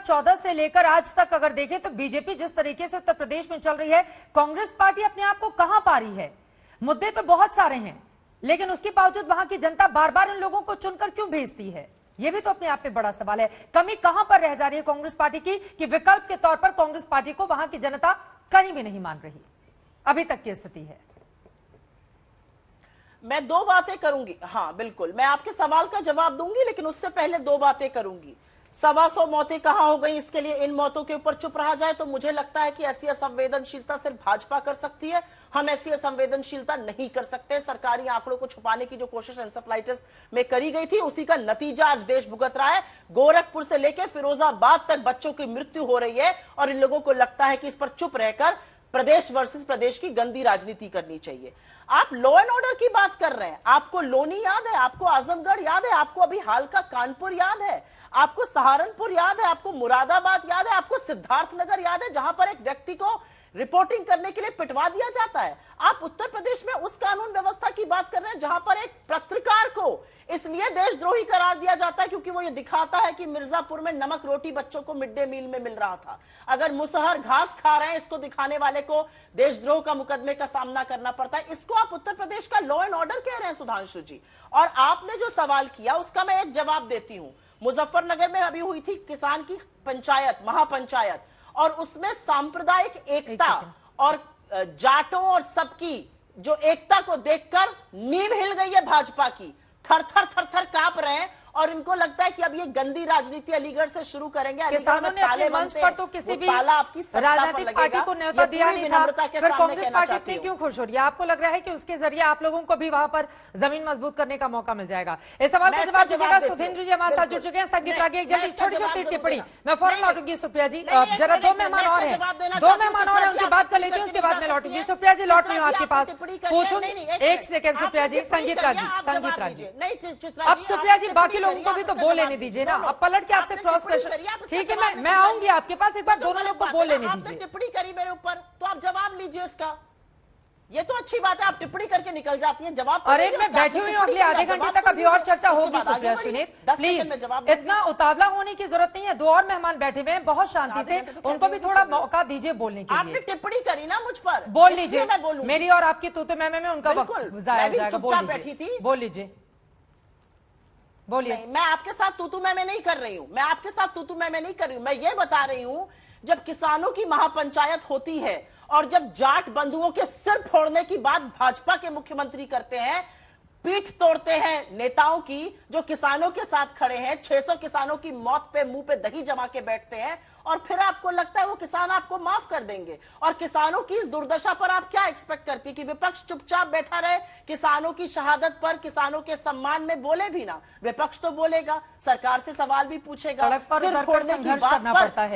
2014 से लेकर आज तक अगर देखें तो बीजेपी जिस तरीके से उत्तर प्रदेश में चल रही है, कांग्रेस पार्टी अपने आप को कहां पा रही है? मुद्दे तो बहुत सारे हैं, लेकिन उसके बावजूद वहां की जनता बार बार इन लोगों को चुनकर क्यों भेजती है? यह भी तो अपने आप में बड़ा सवाल है। कमी कहां पर रह जा रही है कांग्रेस पार्टी की कि विकल्प के तौर पर कांग्रेस पार्टी को वहां की जनता कहीं भी नहीं मान रही? अभी तक की स्थिति है। मैं दो बातें करूंगी। हाँ बिल्कुल, मैं आपके सवाल का जवाब दूंगी, लेकिन उससे पहले दो बातें करूंगी। 125 मौतें कहां हो गई, इसके लिए इन मौतों के ऊपर चुप रहा जाए तो मुझे लगता है कि ऐसी असंवेदनशीलता सिर्फ भाजपा कर सकती है। हम ऐसी असंवेदनशीलता नहीं कर सकते। सरकारी आंकड़ों को छुपाने की जो कोशिश एंसेफ्लाइटिस में करी गई थी, उसी का नतीजा आज देश भुगत रहा है। गोरखपुर से लेकर फिरोजाबाद तक बच्चों की मृत्यु हो रही है और इन लोगों को लगता है कि इस पर चुप रहकर प्रदेश वर्सेस प्रदेश की गंदी राजनीति करनी चाहिए। आप लॉ एंड ऑर्डर की बात कर रहे हैं, आपको लोनी याद है, आपको आजमगढ़ याद है, आपको अभी हाल का कानपुर याद है, आपको सहारनपुर याद है, आपको मुरादाबाद याद है, आपको सिद्धार्थनगर याद है, जहां पर एक व्यक्ति को रिपोर्टिंग करने के लिए पिटवा दिया जाता है। आप उत्तर प्रदेश में उस कानून व्यवस्था की बात कर रहे हैं जहां पर एक पत्रकार को इसलिए देशद्रोही करार दिया जाता है क्योंकि वो ये दिखाता है कि मिर्जापुर में नमक रोटी बच्चों को मिड डे मील में मिल रहा था। अगर मुसहर घास खा रहे हैं, इसको दिखाने वाले को देशद्रोह का मुकदमे का सामना करना पड़ता है। इसको आप उत्तर प्रदेश का लॉ एंड ऑर्डर कह रहे हैं सुधांशु जी। और आपने जो सवाल किया उसका मैं एक जवाब देती हूं। मुजफ्फरनगर में अभी हुई थी किसान की पंचायत, महापंचायत, और उसमें सांप्रदायिक एकता और जाटों और सबकी जो एकता को देखकर नींव हिल गई है भाजपा की। थर थर थर थर कांप रहे हैं और इनको लगता है कि अब ये गंदी राजनीति अलीगढ़ से शुरू करेंगे। किसानों ने अपने मंच पर तो किसी भी राजनीतिक पार्टी को न्योता दिया नहीं था, फिर कांग्रेस पार्टी इतनी क्यों खुश हो रही है? आपको लग रहा है कि उसके जरिए आप लोगों को भी वहां पर जमीन मजबूत करने का मौका मिल जाएगा? इस सवाल का जवाब दीजिएगा। सुधींद्र जी हमारे साथ जुड़ चुके हैं। संगीत रागी एक जल्दी छोटी छोटी टिप्पणी मैं फौरन लौटूंगी। सुप्रिया जी जरा दो मेहमान और हैं, उनकी बात कर लेती हूँ, उसके बाद मैं लौटूंगी। सुप्रिया जी लौट रही हूँ आपके पास, पूछूंगी। एक सेकंड सुप्रिया जी। संगीत रागी अब सुप्रिया जी बाकी लोगों को भी तो बोल लेने दीजिए ना। अब पलट के आपसे क्रॉस क्वेश्चन, ठीक है मैं आऊंगी आपके पास, एक बार दोनों लोग को बोल लेने दीजिए। टिप्पणी करी मेरे ऊपर तो आप जवाब लीजिए उसका। ये तो अच्छी बात है, आप टिप्पणी करके निकल जाती हैं, जवाब। अरे मैं बैठी हुई हूँ, अगले आधे घंटे तक अभी और चर्चा होगी। सुप्रिया सुनीत प्लीज, इतना उतावला होने की जरूरत नहीं है। दो और मेहमान बैठे हुए हैं बहुत शांति से, उनको भी थोड़ा मौका दीजिए बोलने के लिए। आपने टिप्पणी करी ना मुझ पर, बोल लीजिए। मेरी और आपकी तूतू मैमे में उनका वक्त जाया जाएगा। बोल लीजिए, बोलिए। मैं आपके साथ तूतू मैं नहीं कर रही हूं, मैं आपके साथ तूतू मैं नहीं कर रही हूं। मैं ये बता रही हूं, जब किसानों की महापंचायत होती है और जब जाट बंधुओं के सिर फोड़ने की बात भाजपा के मुख्यमंत्री करते हैं, पीठ तोड़ते हैं नेताओं की जो किसानों के साथ खड़े हैं, 600 किसानों की मौत पे मुंह पे दही जमा के बैठते हैं, और फिर आपको लगता है वो किसान आपको माफ कर देंगे। और किसानों की इस दुर्दशा पर आप क्या एक्सपेक्ट करती है कि विपक्ष चुपचाप बैठा रहे? किसानों की शहादत पर, किसानों के सम्मान में बोले भी ना। विपक्ष तो बोलेगा, सरकार से सवाल भी पूछेगा, सड़क पर उतरकर संघर्ष करना पड़ता है।